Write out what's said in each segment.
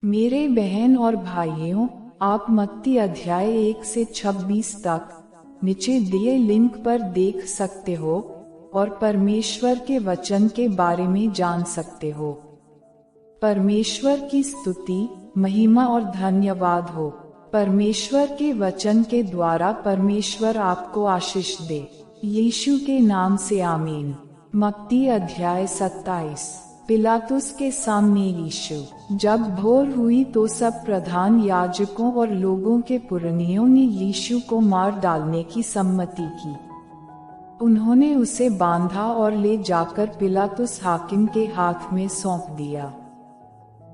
मेरे बहन और भाइयों, आप मत्ती अध्याय 1 से 26 तक नीचे दिए लिंक पर देख सकते हो और परमेश्वर के वचन के बारे में जान सकते हो। परमेश्वर की स्तुति, महिमा और धन्यवाद हो। परमेश्वर के वचन के द्वारा परमेश्वर आपको आशीष दे। यीशु के नाम से आमीन। मत्ती अध्याय 27। पिलातुस के सामने यीशु। जब भोर हुई तो सब प्रधान याजकों और लोगों के पुरनियों ने यीशु को मार डालने की सम्मति की। उन्होंने उसे बांधा और ले जाकर पिलातुस हाकिम के हाथ में सौंप दिया।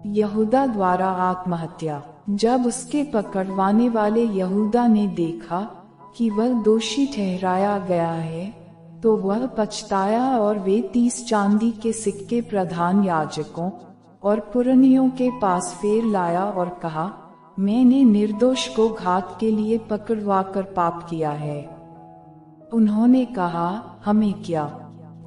यहूदा द्वारा आत्महत्या। जब उसके पकड़वाने वाले यहूदा ने देखा कि वह दोषी ठहराया गया है, तो वह पछताया और वे 30 चांदी के सिक्के प्रधान याजकों और पुरनियों के पास फेर लाया और कहा, मैंने निर्दोष को घात के लिए पकड़वाकर पाप किया है। उन्होंने कहा, हमें क्या,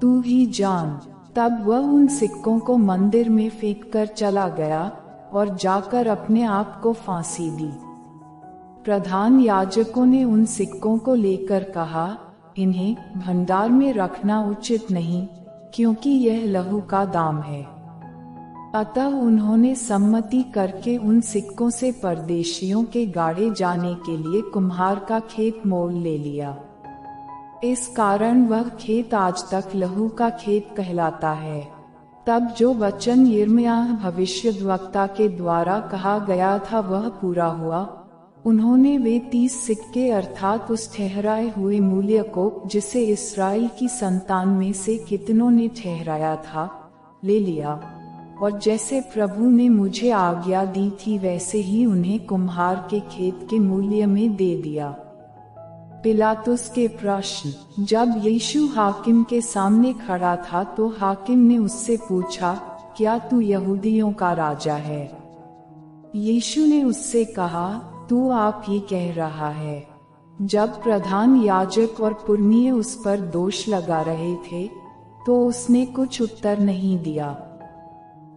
तू ही जान। तब वह उन सिक्कों को मंदिर में फेंक कर चला गया और जाकर अपने आप को फांसी दी। प्रधान याजकों ने उन सिक्कों को लेकर कहा, इन्हें भंडार में रखना उचित नहीं, क्योंकि यह लहू का दाम है। अतः उन्होंने सम्मति करके उन सिक्कों से परदेशियों के गाड़े जाने के लिए कुम्हार का खेत मोल ले लिया। इस कारण वह खेत आज तक लहू का खेत कहलाता है। तब जो वचन यिर्मयाह भविष्यद्वक्ता के द्वारा कहा गया था वह पूरा हुआ। उन्होंने वे 30 सिक्के अर्थात उस ठहराए हुए मूल्य को, जिसे इस्राएल की संतान में से कितनों ने ठहराया था, ले लिया और जैसे प्रभु ने मुझे आज्ञा दी थी वैसे ही उन्हें कुम्हार के खेत के मूल्य में दे दिया। पिलातुस के प्रश्न। जब यीशु हाकिम के सामने खड़ा था तो हाकिम ने उससे पूछा, क्या तू यहूदियों का राजा है? यीशु ने उससे कहा, तू आप ही कह रहा है। जब प्रधान याजक और पुरनिये उस पर दोष लगा रहे थे तो उसने कुछ उत्तर नहीं दिया।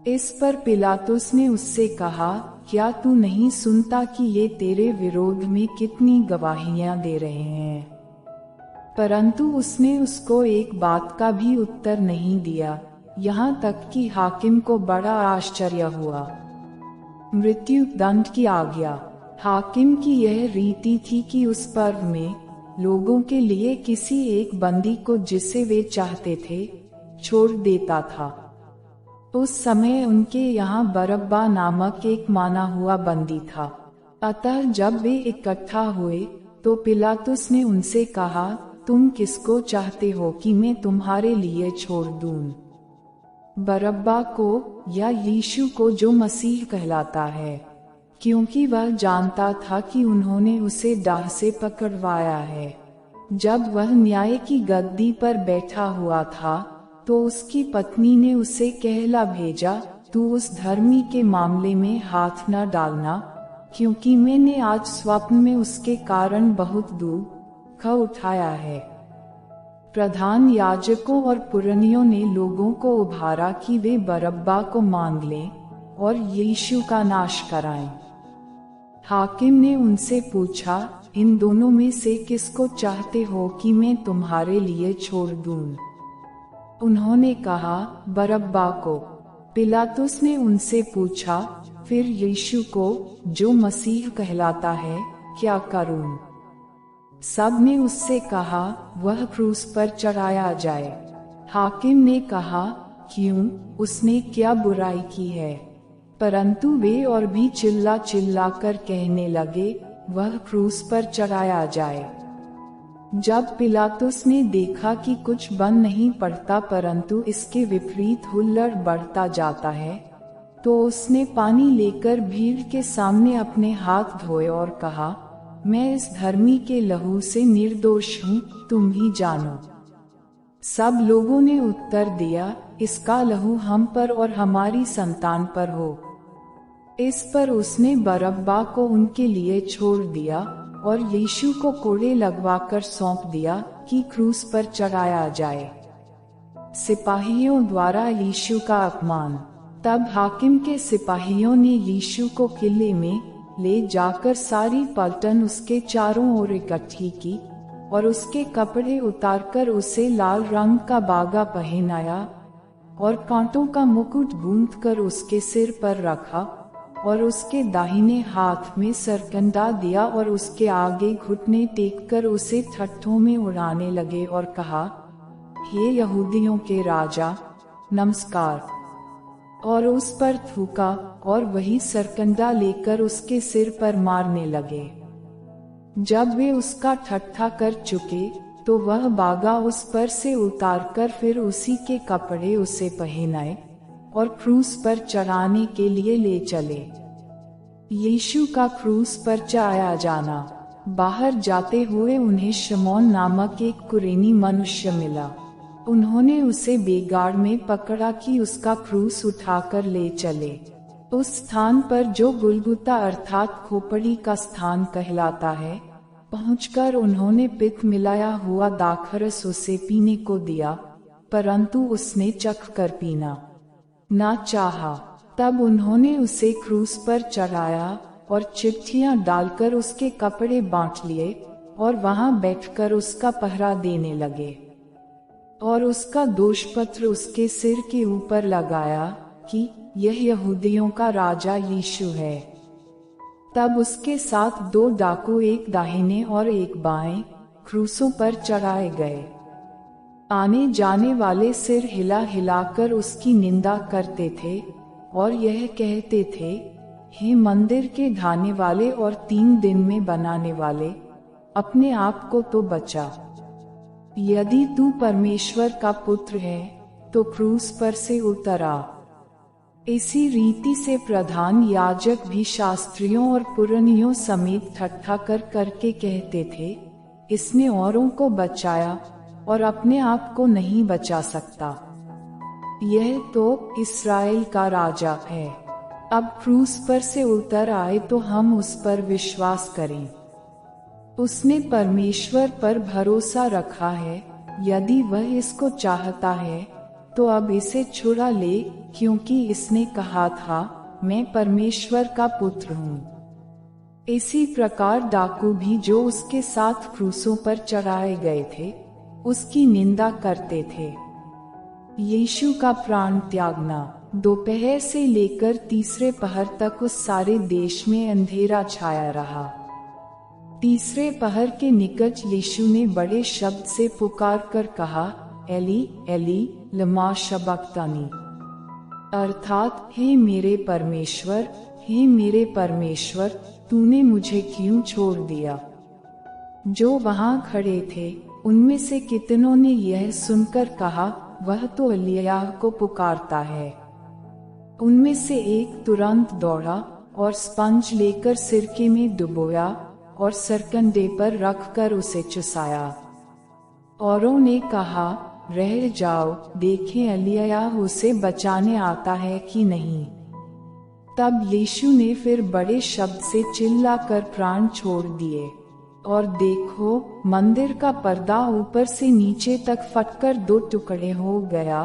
इस पर पिलातुस ने उससे कहा, क्या तू नहीं सुनता कि ये तेरे विरोध में कितनी गवाहियां दे रहे हैं? परंतु उसने उसको एक बात का भी उत्तर नहीं दिया, यहाँ तक कि हाकिम को बड़ा आश्चर्य हुआ। मृत्यु दंड की आज्ञा। हाकिम की यह रीति थी कि उस पर्व में लोगों के लिए किसी एक बंदी को, जिसे वे चाहते थे, छोड़ देता था। उस समय उनके यहाँ बरअब्बा नामक एक माना हुआ बंदी था। अतः जब वे इकट्ठा हुए तो पिलातुस ने उनसे कहा, तुम किसको चाहते हो कि मैं तुम्हारे लिए छोड़ दूं? बरअब्बा को या यीशु को, जो मसीह कहलाता है? क्योंकि वह जानता था कि उन्होंने उसे डाह से पकड़वाया है। जब वह न्याय की गद्दी पर बैठा हुआ था तो उसकी पत्नी ने उसे कहला भेजा, तू उस धर्मी के मामले में हाथ न डालना, क्योंकि मैंने आज स्वप्न में उसके कारण बहुत दुख उठाया है। प्रधान याजकों और पुरनियों ने लोगों को उभारा कि वे बरअब्बा को मांग लें और यीशु का नाश कराएं। हाकिम ने उनसे पूछा, इन दोनों में से किसको चाहते हो कि मैं तुम्हारे लिए छोड़ दूं? उन्होंने कहा, बरअब्बा को। पिलातुस ने उनसे पूछा, फिर यीशु को, जो मसीह कहलाता है, क्या करूं? सब ने उससे कहा, वह क्रूस पर चढ़ाया जाए। हाकिम ने कहा, क्यों, उसने क्या बुराई की है? परंतु वे और भी चिल्ला चिल्लाकर कहने लगे, वह क्रूस पर चढ़ाया जाए। जब पिलातुस ने देखा कि कुछ बन नहीं पड़ता परंतु इसके विपरीत हुल्लड़ बढ़ता जाता है, तो उसने पानी लेकर भीड़ के सामने अपने हाथ धोए और कहा, मैं इस धर्मी के लहू से निर्दोष हूँ, तुम ही जानो। सब लोगों ने उत्तर दिया, इसका लहू हम पर और हमारी संतान पर हो। इस पर उसने बरअब्बा को उनके लिए छोड़ दिया और यीशु को कोड़े लगवाकर सौंप दिया कि क्रूस पर चढ़ाया जाए। सिपाहियों द्वारा यीशु का अपमान। तब हाकिम के सिपाहियों ने यीशु को किले में ले जाकर सारी पलटन उसके चारों ओर इकट्ठी की और उसके कपड़े उतारकर उसे लाल रंग का बागा पहनाया और कांटों का मुकुट गूंथकर उसके सिर पर रखा और उसके दाहिने हाथ में सरकंडा दिया और उसके आगे घुटने टेककर उसे ठट्ठों में उड़ाने लगे और कहा, हे यहूदियों के राजा, नमस्कार। और उस पर थूका और वही सरकंडा लेकर उसके सिर पर मारने लगे। जब वे उसका ठट्ठा कर चुके तो वह बागा उस पर से उतारकर फिर उसी के कपड़े उसे पहनाए और क्रूस पर चढ़ाने के लिए ले चले। यीशु का क्रूस पर चढ़ाया जाना। बाहर जाते हुए उन्हें शमौन नामक एक कुरेनी मनुष्य मिला। उन्होंने उसे बेगार में पकड़ा कि उसका क्रूस उठाकर ले चले। उस स्थान पर जो गुलगुता अर्थात खोपड़ी का स्थान कहलाता है, पहुंचकर उन्होंने पित्त मिलाया हुआ दाखरस उसे पीने को दिया, परंतु उसने चख कर पीना ना चाहा। तब उन्होंने उसे क्रूस पर चढ़ाया और चिट्ठियां डालकर उसके कपड़े बांट लिए और वहां बैठकर उसका पहरा देने लगे और उसका दोषपत्र उसके सिर के ऊपर लगाया कि यह यहूदियों का राजा यीशु है। तब उसके साथ 2 डाकू, एक दाहिने और एक बाएं, क्रूसों पर चढ़ाए गए। आने जाने वाले सिर हिला हिलाकर उसकी निंदा करते थे और यह कहते थे, हे मंदिर के ढाने वाले और 3 दिन में बनाने वाले, अपने आप को तो बचा। यदि तू परमेश्वर का पुत्र है तो क्रूस पर से उतर आ। इसी रीति से प्रधान याजक भी शास्त्रियों और पुरनियों समेत ठट्ठा करके कहते थे, इसने औरों को बचाया और अपने आप को नहीं बचा सकता। यह तो इस्राएल का राजा है। अब क्रूस पर से उतर आए तो हम उस पर विश्वास करें। उसने परमेश्वर पर भरोसा रखा है। यदि वह इसको चाहता है तो अब इसे छुड़ा ले, क्योंकि इसने कहा था, मैं परमेश्वर का पुत्र हूँ। इसी प्रकार डाकू भी जो उसके साथ क्रूसों पर चढ़ाए गए थे, उसकी निंदा करते थे। यीशु का प्राण त्यागना। दोपहर से लेकर तीसरे पहर तक उस सारे देश में अंधेरा छाया रहा। तीसरे पहर के निकट यीशु ने बड़े शब्द से पुकार कर कहा, एली एली लमा शबक्तानी, अर्थात हे मेरे परमेश्वर, हे मेरे परमेश्वर, तूने मुझे क्यों छोड़ दिया। जो वहां खड़े थे उनमें से कितनों ने यह सुनकर कहा, वह तो एलिय्याह को पुकारता है। उनमें से एक तुरंत दौड़ा और स्पंज लेकर सिरके में डुबोया और सरकंडे पर रखकर उसे चुसाया। औरों ने कहा, रह जाओ, देखें एलिय्याह उसे बचाने आता है कि नहीं। तब यीशु ने फिर बड़े शब्द से चिल्लाकर प्राण छोड़ दिए। और देखो, मंदिर का पर्दा ऊपर से नीचे तक फटकर 2 टुकड़े हो गया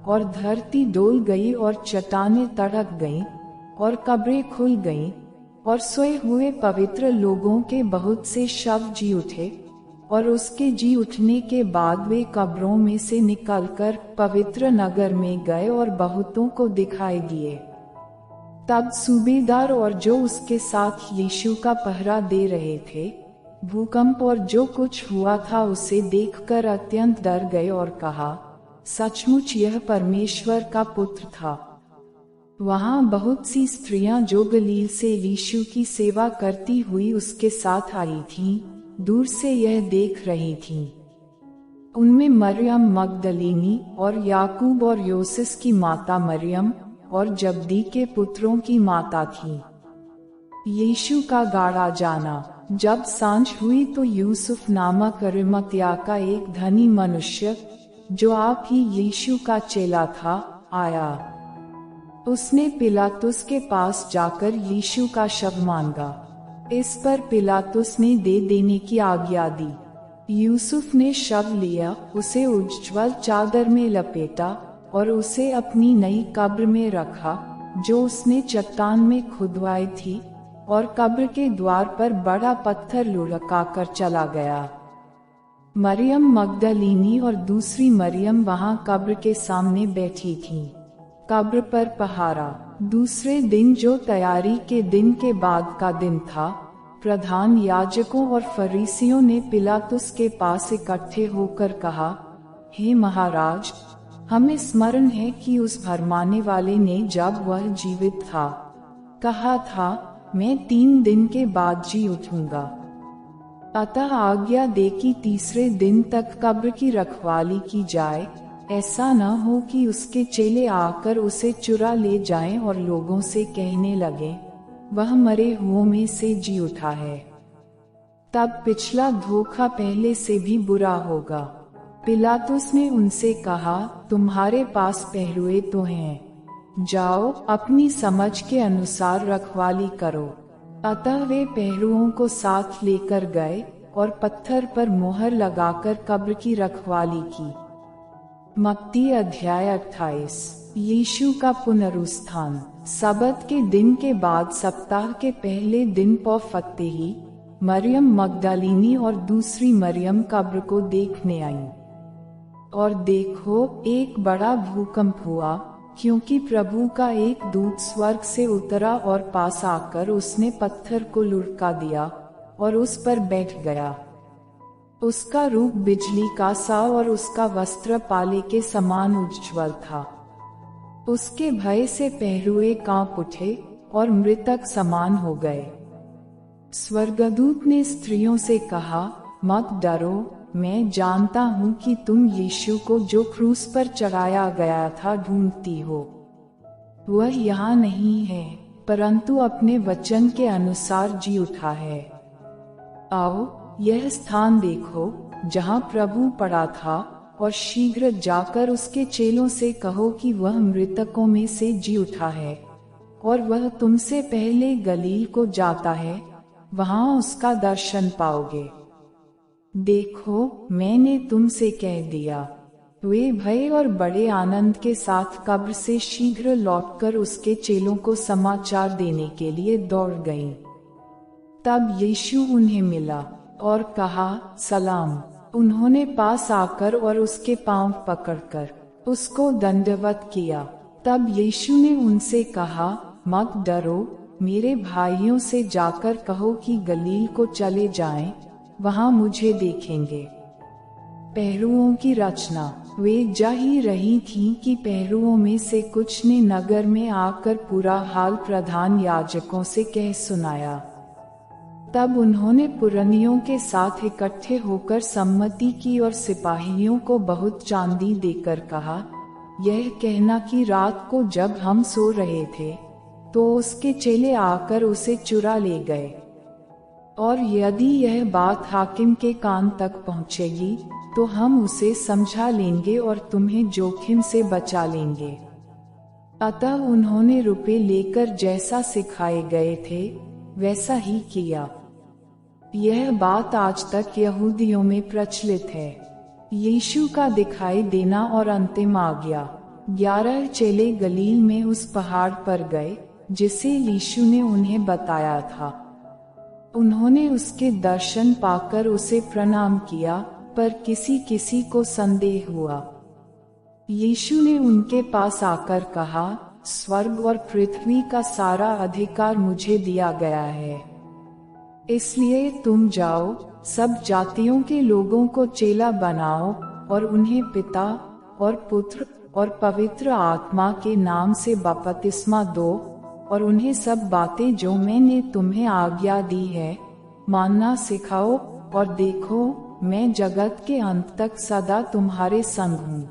और धरती डोल गई और चट्टानें तड़क गईं और कब्रें खुल गईं और सोए हुए पवित्र लोगों के बहुत से शव जी उठे और उसके जी उठने के बाद वे कब्रों में से निकलकर पवित्र नगर में गए और बहुतों को दिखाई दिए। तब सूबेदार और जो उसके साथ यीशु का पहरा दे रहे थे, भूकंप और जो कुछ हुआ था उसे देखकर अत्यंत डर गए और कहा, सचमुच यह परमेश्वर का पुत्र था। वहां बहुत सी स्त्रियां जो गलील से यीशु की सेवा करती हुई उसके साथ आई थीं, दूर से यह देख रही थीं। उनमें मरियम मगदलीनी और याकूब और योसेस की माता मरियम और जब्दी के पुत्रों की माता थी। यीशु का गाड़ा जाना। जब सांझ हुई तो यूसुफ नामक अरिमतिया का एक धनी मनुष्य, जो आप ही यीशु का चेला था, आया। उसने पिलातुस के पास जाकर यीशु का शव मांगा। इस पर पिलातुस ने दे देने की आज्ञा दी। यूसुफ ने शव लिया, उसे उज्ज्वल चादर में लपेटा और उसे अपनी नई कब्र में रखा जो उसने चट्टान में खुदवाई थी, और कब्र के द्वार पर बड़ा पत्थर लुढ़काकर चला गया। मरियम मगदलीनी और दूसरी मरियम वहां कब्र के सामने बैठी थीं। कब्र पर पहारा। दूसरे दिन जो तैयारी के दिन के बाद का दिन था, प्रधान याजकों और फरीसियों ने पिलातुस के पास इकट्ठे होकर कहा, हे महाराज, हमें स्मरण है कि उस भरमाने वाले ने जब वह जीवित था कहा था, मैं 3 दिन के बाद जी उठूंगा। अतः आज्ञा दे कि तीसरे दिन तक कब्र की रखवाली की जाए, ऐसा न हो कि उसके चेले आकर उसे चुरा ले जाएं और लोगों से कहने लगे, वह मरे हुओं में से जी उठा है। तब पिछला धोखा पहले से भी बुरा होगा। पिलातुस ने उनसे कहा, तुम्हारे पास पहरुए तो हैं, जाओ अपनी समझ के अनुसार रखवाली करो। अतः वे पहरुओं को साथ लेकर गए और पत्थर पर मोहर लगाकर कब्र की रखवाली की। मत्ती अध्याय 28। यीशु का पुनरुत्थान। सबत के दिन के बाद सप्ताह के पहले दिन पौ फकते ही मरियम मगदलीनी और दूसरी मरियम कब्र को देखने आईं। और देखो, एक बड़ा भूकंप हुआ, क्योंकि प्रभु का एक दूत स्वर्ग से उतरा और पास आकर उसने पत्थर को लुढ़का दिया और उस पर बैठ गया। उसका रूप बिजली का सा और उसका वस्त्र पाले के समान उज्ज्वल था। उसके भय से पहरुए कांप उठे और मृतक समान हो गए। स्वर्गदूत ने स्त्रियों से कहा, मत डरो, मैं जानता हूँ कि तुम यीशु को जो क्रूस पर चढ़ाया गया था ढूंढती हो। वह यहाँ नहीं है, परंतु अपने वचन के अनुसार जी उठा है। आओ, यह स्थान देखो जहाँ प्रभु पड़ा था, और शीघ्र जाकर उसके चेलों से कहो कि वह मृतकों में से जी उठा है, और वह तुमसे पहले गलील को जाता है, वहाँ उसका दर्शन पाओगे। देखो, मैंने तुमसे कह दिया। वे भय और बड़े आनंद के साथ कब्र से शीघ्र लौटकर उसके चेलों को समाचार देने के लिए दौड़ गईं। तब यीशु उन्हें मिला और कहा, सलाम। उन्होंने पास आकर और उसके पांव पकड़कर उसको दंडवत किया। तब यीशु ने उनसे कहा, मत डरो, मेरे भाइयों से जाकर कहो कि गलील को चले जाएं, वहां मुझे देखेंगे। पहरुओं की रचना। वे जा ही रही थीं कि पहरुओं में से कुछ ने नगर में आकर पूरा हाल प्रधान याजकों से कह सुनाया। तब उन्होंने पुरनियों के साथ इकट्ठे होकर सम्मति की और सिपाहियों को बहुत चांदी देकर कहा, यह कहना कि रात को जब हम सो रहे थे तो उसके चेले आकर उसे चुरा ले गए। और यदि यह बात हाकिम के कान तक पहुंचेगी तो हम उसे समझा लेंगे और तुम्हें जोखिम से बचा लेंगे। अतः उन्होंने रुपए लेकर जैसा सिखाए गए थे वैसा ही किया। यह बात आज तक यहूदियों में प्रचलित है। यीशु का दिखाई देना और अंतिम आज्ञा। 11 चेले गलील में उस पहाड़ पर गए जिसे यीशु ने उन्हें बताया था। उन्होंने उसके दर्शन पाकर उसे प्रणाम किया, पर किसी किसी को संदेह हुआ। यीशु ने उनके पास आकर कहा, स्वर्ग और पृथ्वी का सारा अधिकार मुझे दिया गया है। इसलिए तुम जाओ, सब जातियों के लोगों को चेला बनाओ और उन्हें पिता और पुत्र और पवित्र आत्मा के नाम से बपतिस्मा दो, और उन्हें सब बातें जो मैंने तुम्हें आज्ञा दी है मानना सिखाओ, और देखो, मैं जगत के अंत तक सदा तुम्हारे संग हूँ।